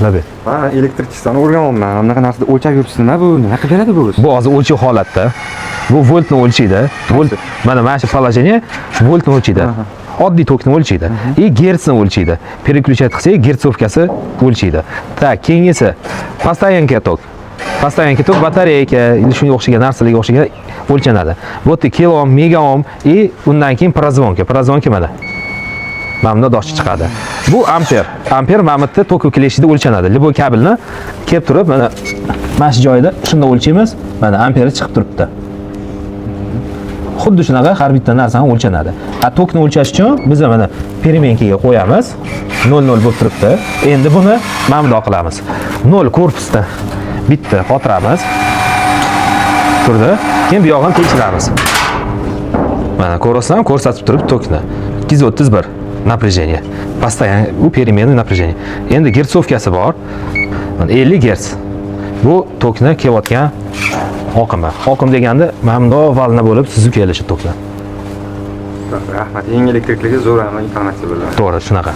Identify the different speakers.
Speaker 1: Labi.
Speaker 2: Ha, elektrikchidan o'rganolman. Bunaqa narsada o'lchab yuribsiz nima bu? Nima qilib beradi bu?
Speaker 1: Bu hozir o'lchov holatda. Bu voltni o'lchaydi. Volt mana shu положение voltni o'lchaydi. Oddiy tokni o'lchaydi. Gertsni o'lchaydi. Переключать qilsak, gertsovkasi o'lchaydi. Tak, keyingisi постоянка tok. Постоянка tok batareyka, shunga o'xshagan narsalarga o'xshagan o'lchanadi. Bu yerda kilo ohm, mega ohm undan keyin prozvonka. Prozvonka mana. Mana dosh chiqadi. Bu amper. Amper mana bu tok o'kilishida o'lchanadi. Liboy kabelni kelib turib, mana shu joyda shunda o'lchaymiz. Mana amperi chiqib turibdi. Xuddi shunaqa har bitta narsani o'lchanadi. Tokni o'lchash uchun biz mana переменкаga qo'yamiz. 0 bo'lib turibdi. Endi buni mana bunday qilamiz. 0 korpusda bitta qotiramiz. Turdi. Keyin bu yog'ini tekshiramiz. Mana ko'rasizmi? Ko'rsatib turib tokni. 231 напряжение. Постоянно u переменный напряжение. Endi gertsovkasi bor. 50 Gz. Bu tokni kelayotgan oqimi. Oqim deganda mana bunday valna bo'lib suzib kelishi tokni.
Speaker 2: Rahmat. Eng elektrikligi zo'r informatsiya bo'ldi.
Speaker 1: To'g'ri, shunaqa.